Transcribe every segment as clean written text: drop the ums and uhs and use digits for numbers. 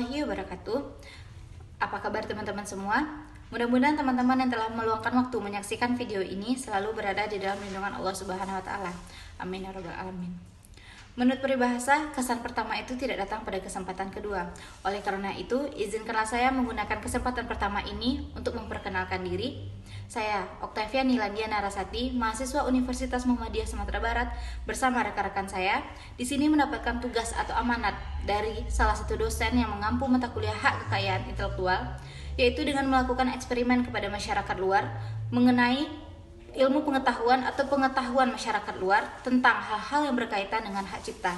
warahmatullahi wabarakatuh. Apa kabar teman-teman semua? Mudah-mudahan teman-teman yang telah meluangkan waktu menyaksikan video ini selalu berada di dalam lindungan Allah Subhanahu wa taala. Amin ya rabbal alamin. Menurut peribahasa, kesan pertama itu tidak datang pada kesempatan kedua. Oleh karena itu, izinkanlah saya menggunakan kesempatan pertama ini untuk memperkenalkan diri. Saya, Octavia Nilandia Narasati, mahasiswa Universitas Muhammadiyah Sumatera Barat, bersama rekan-rekan saya, di sini mendapatkan tugas atau amanat dari salah satu dosen yang mengampu mata kuliah hak kekayaan intelektual, yaitu dengan melakukan eksperimen kepada masyarakat luar mengenai ilmu pengetahuan atau pengetahuan masyarakat luar tentang hal-hal yang berkaitan dengan hak cipta.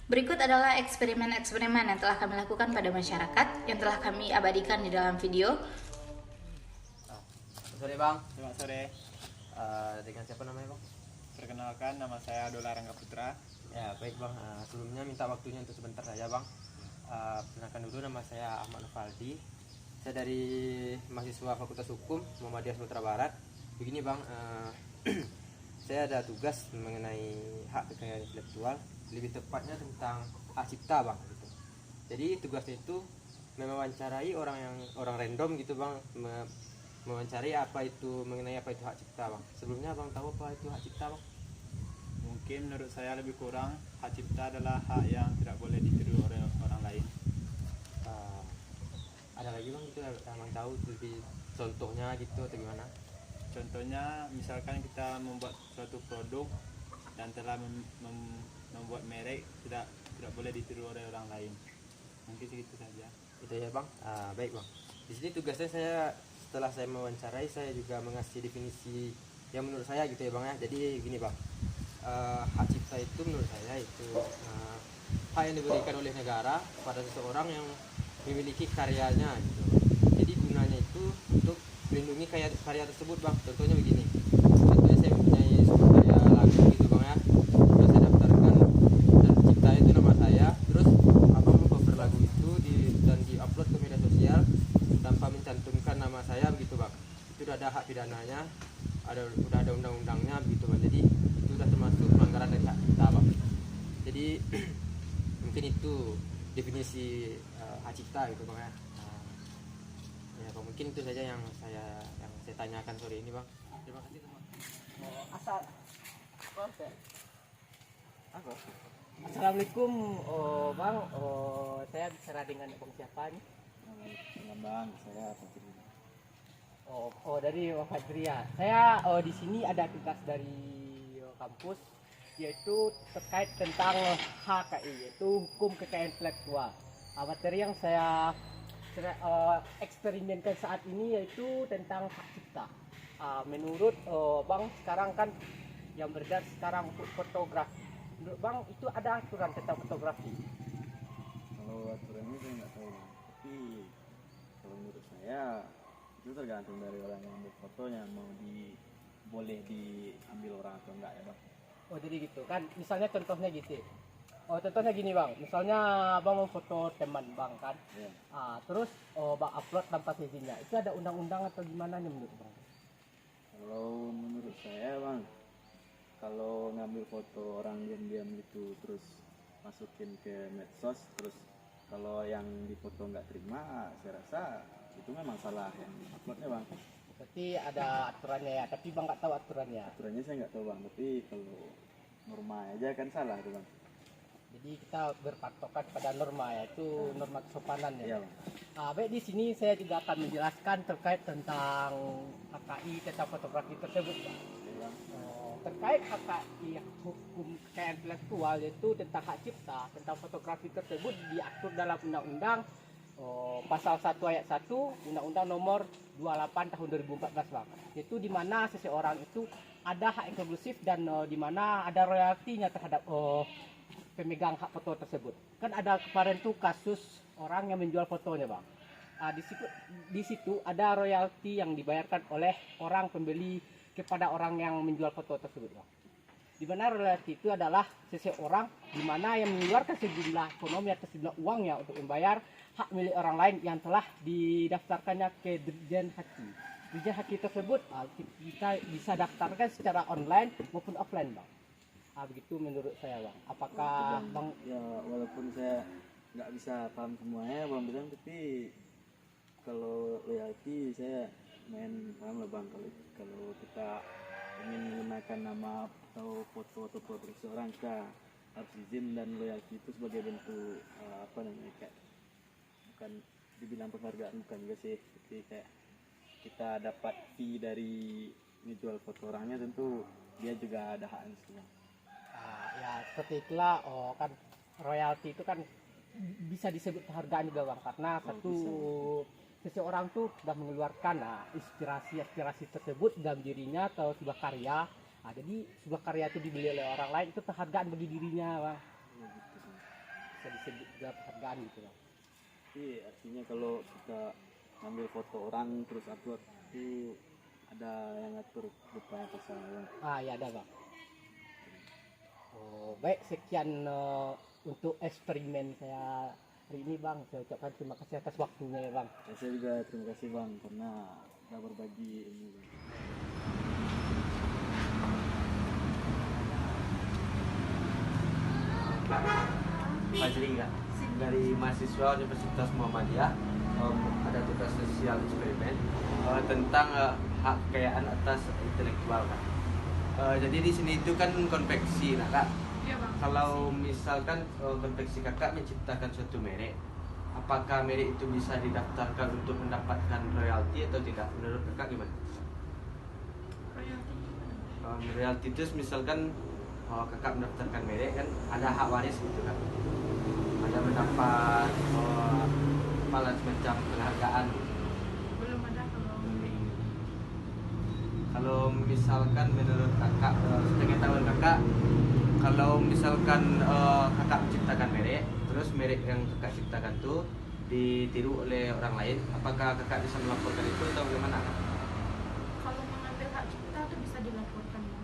Berikut adalah eksperimen-eksperimen yang telah kami lakukan pada masyarakat yang telah kami abadikan di dalam video. Sore Bang. Selamat sore. Dengan siapa namanya Bang? Perkenalkan, nama saya Dola Rangga Putra. Ya baik Bang. Sebelumnya minta waktunya untuk sebentar saja Bang. Perkenalkan dulu, nama saya Ahmad Nufaldi. Saya dari mahasiswa Fakultas Hukum Muhammadiyah Sumatera Barat. Begini Bang, saya ada tugas mengenai hak kekayaan intelektual, lebih tepatnya tentang hak cipta Bang. Gitu. Jadi tugasnya itu mewawancarai orang random gitu Bang. Mewawancari mengenai apa itu hak cipta Bang. Sebelumnya Bang tahu apa itu hak cipta Bang? Mungkin menurut saya lebih kurang hak cipta adalah hak yang tidak boleh ditiru oleh orang lain. Ada lagi Bang gitu yang Bang tahu lebih contohnya gitu atau gimana? Contohnya misalkan kita membuat suatu produk dan telah membuat merek, tidak boleh ditiru oleh orang lain. Mungkin segitu saja. Itu ya Bang. Baik Bang. Di sini tugasnya setelah saya mewawancarai, saya juga mengasih definisi yang menurut saya gitu ya Bang ya. Jadi gini Bang, hak cipta itu menurut saya itu hak yang diberikan oleh negara pada seseorang yang memiliki karyanya gitu. Jadi gunanya itu untuk melindungi karya tersebut Bang. Contohnya begini, contohnya saya mempunyai sebuah karya lagu gitu Bang ya, terus saya daftarkan dan cipta itu nama saya, terus abang cover lagu itu dan diupload ke media sosial tanpa mencantumkan nama saya begitu Bang. Itu udah ada hak pidananya, udah ada undang-undangnya begitu Bang. Jadi itu udah termasuk pelanggaran dari hak cipta Bang. Jadi mungkin itu definisi hak cipta gitu Bang ya. Ya Bang, mungkin itu saja yang saya tanyakan sore ini Bang. Terima kasih Bang. Asal apa? Assalamualaikum Bang. Saya bicara dengan Bang siapa nih? Bang, saya Fajri. Dari Bang Fajri ya. Saya di sini ada tugas dari kampus, yaitu terkait tentang HKI, yaitu hukum kekayaan intelektual. Materi yang saya eksperimenkan saat ini yaitu tentang hak cipta. Menurut Bang, sekarang kan yang beredar sekarang untuk fotografi. Menurut Bang, itu ada aturan tentang fotografi? Kalau aturannya saya nggak tahu, tapi kalau menurut saya itu tergantung dari orang yang ambil fotonya, boleh diambil orang atau enggak ya Bang. Jadi gitu kan, misalnya contohnya gitu. Contohnya gini Bang, misalnya Bang mau foto teman Bang kan, Ya. terus Bang upload tanpa izinnya, itu ada undang-undang atau gimana nih menurut Bang? Kalau menurut saya Bang, kalau ngambil foto orang diam-diam gitu terus masukin ke medsos, terus kalau yang difoto nggak terima, saya rasa itu memang salah yang uploadnya Bang. Berarti ada aturannya ya, tapi Bang nggak tahu aturannya. Aturannya saya nggak tahu Bang, tapi kalau norma aja kan salah tuh Bang. Jadi kita berpatokan pada norma, yaitu norma kesopanan Iya ya. Bang. Baik, di sini saya juga akan menjelaskan terkait tentang HKI tentang fotografi tersebut Bang. Iya, Bang. Terkait HKI hukum kekayaan intelektual, yaitu tentang hak cipta tentang fotografi tersebut diatur dalam undang-undang pasal 1 ayat 1 Undang-Undang nomor 28 tahun 2014 Bang. Yaitu di mana seseorang itu ada hak eksklusif dan di mana ada royaltinya terhadap pemegang hak foto tersebut. Kan ada kemarin tuh kasus orang yang menjual fotonya Bang. Di situ ada royalti yang dibayarkan oleh orang pembeli kepada orang yang menjual foto tersebut Bang. Di mana royalti itu adalah seseorang di mana yang mengeluarkan sejumlah ekonomi atau sejumlah uangnya untuk membayar hak milik orang lain yang telah didaftarkannya ke Dirjen Haki. Dirjen Haki tersebut kita bisa daftarkan secara online maupun offline Bang. Begitu menurut saya Bang. Apakah Bang ya walaupun saya nggak bisa paham semuanya bang bilang, tapi kalau royalti saya main paham lah bang. Kalau kita ingin menggunakan nama atau foto produk seorang, kita harus izin, dan royalti itu sebagai bentuk apa namanya, kayak bukan dibilang penghargaan, bukan juga sih, tapi kayak kita dapat fee dari ngejual foto orangnya, tentu dia juga ada hak di situ. Ya seperti itulah. Kan royalti itu kan bisa disebut penghargaan juga bang, karena seseorang tuh sudah mengeluarkan inspirasi tersebut dalam dirinya atau sebuah karya. Jadi sebuah karya itu dibeli oleh orang lain, itu penghargaan bagi dirinya bang. Bisa disebut juga penghargaan gitu bang. Jadi artinya kalau kita ngambil foto orang terus upload itu ada yang ngatur rupanya pasal bang. Ya ada bang. Baik, sekian untuk eksperimen saya hari ini bang. Saya ucapkan terima kasih atas waktunya ya bang. Saya juga terima kasih bang karena sudah berbagi ilmu bang. Fajri enggak? Dari mahasiswa Universitas Muhammadiyah, ada tugas sosial eksperimen tentang hak kekayaan atas intelektual kan. Jadi di sini itu kan konveksi, nah kak. Iya, Bang. Kalau misalkan konveksi kakak menciptakan suatu merek, apakah merek itu bisa didaftarkan untuk mendapatkan royalti atau tidak? Menurut kakak gimana? Royalti itu misalkan kakak mendaftarkan merek kan ada hak waris gitu kan, ada mendapat apalah semacam penghargaan. Belum ada kalau Kalau misalkan menurut kakak, sepengetahuan kakak, kalau misalkan kakak menciptakan merek, terus merek yang kakak ciptakan tuh ditiru oleh orang lain, apakah kakak bisa melaporkan itu atau bagaimana? kalau mengambil hak cipta itu bisa dilaporkan ya.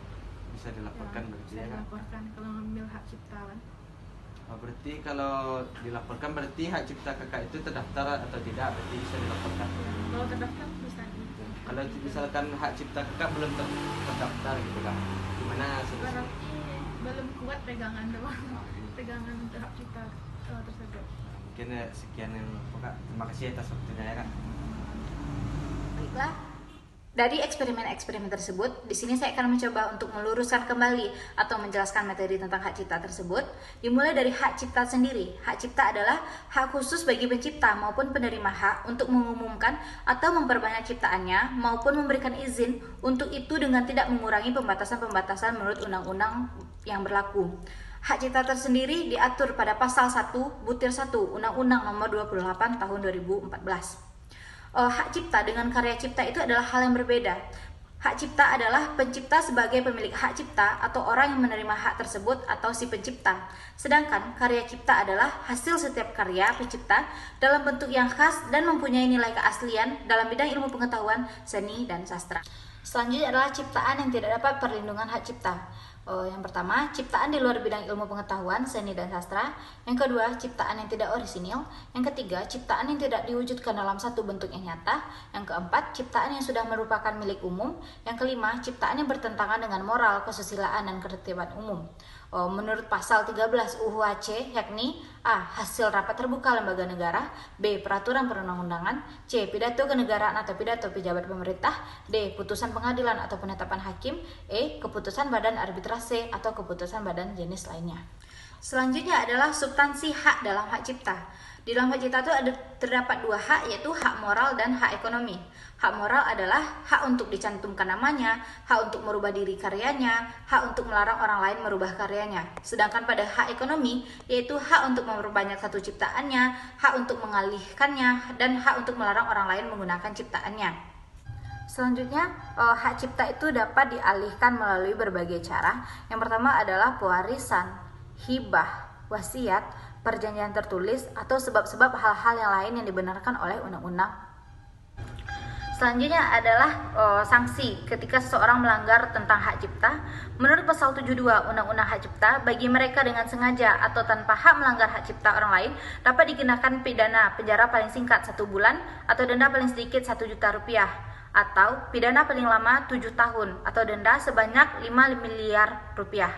Bisa dilaporkan Ya, berarti bisa ya kak? dilaporkan kalau mengambil hak cipta kan. Berarti kalau dilaporkan berarti hak cipta kakak itu terdaftar atau tidak, berarti bisa dilaporkan. Kalau terdaftar bisa di. Kalau misalkan hak cipta kakak belum terdaftar gitu kan, gimana solusi? Berarti belum kuat pegangan doang. Pegangan untuk hak cipta tersebut. Mungkin sekian yang kakak. Terima kasih atas waktunya ya kak. Baiklah. Dari eksperimen-eksperimen tersebut, di sini saya akan mencoba untuk meluruskan kembali atau menjelaskan materi tentang hak cipta tersebut. Dimulai dari hak cipta sendiri. Hak cipta adalah hak khusus bagi pencipta maupun penerima hak untuk mengumumkan atau memperbanyak ciptaannya maupun memberikan izin untuk itu dengan tidak mengurangi pembatasan-pembatasan menurut undang-undang yang berlaku. Hak cipta tersendiri diatur pada pasal 1 butir 1 Undang-Undang Nomor 28 Tahun 2014. Hak cipta dengan karya cipta itu adalah hal yang berbeda. Hak cipta adalah pencipta sebagai pemilik hak cipta atau orang yang menerima hak tersebut atau si pencipta. Sedangkan karya cipta adalah hasil setiap karya pencipta dalam bentuk yang khas dan mempunyai nilai keaslian dalam bidang ilmu pengetahuan, seni, dan sastra. Selanjutnya adalah ciptaan yang tidak dapat perlindungan hak cipta. Yang pertama, ciptaan di luar bidang ilmu pengetahuan, seni, dan sastra. Yang kedua, ciptaan yang tidak orisinil. Yang ketiga, ciptaan yang tidak diwujudkan dalam satu bentuk yang nyata. Yang keempat, ciptaan yang sudah merupakan milik umum. Yang kelima, ciptaan yang bertentangan dengan moral, kesusilaan, dan ketertiban umum. Menurut pasal 13 UU Aceh, yakni A. Hasil rapat terbuka lembaga negara, B. Peraturan perundang-undangan, C. Pidato kenegaraan atau pidato pejabat pemerintah, D. Putusan pengadilan atau penetapan hakim, E. Keputusan badan arbitrase atau keputusan badan jenis lainnya. Selanjutnya adalah substansi hak dalam hak cipta. Di dalam hak cipta itu terdapat dua hak, yaitu hak moral dan hak ekonomi. Hak moral adalah hak untuk dicantumkan namanya, hak untuk merubah diri karyanya, hak untuk melarang orang lain merubah karyanya. Sedangkan pada hak ekonomi, yaitu hak untuk memperbanyak satu ciptaannya, hak untuk mengalihkannya, dan hak untuk melarang orang lain menggunakan ciptaannya. Selanjutnya, hak cipta itu dapat dialihkan melalui berbagai cara. Yang pertama adalah pewarisan, hibah, wasiat, perjanjian tertulis, atau sebab-sebab hal-hal yang lain yang dibenarkan oleh undang-undang. Selanjutnya adalah sanksi ketika seseorang melanggar tentang hak cipta. Menurut pasal 72 Undang-Undang Hak Cipta, bagi mereka dengan sengaja atau tanpa hak melanggar hak cipta orang lain dapat dikenakan pidana penjara paling singkat 1 bulan atau denda paling sedikit 1 juta rupiah, atau pidana paling lama 7 tahun atau denda sebanyak 5 miliar rupiah.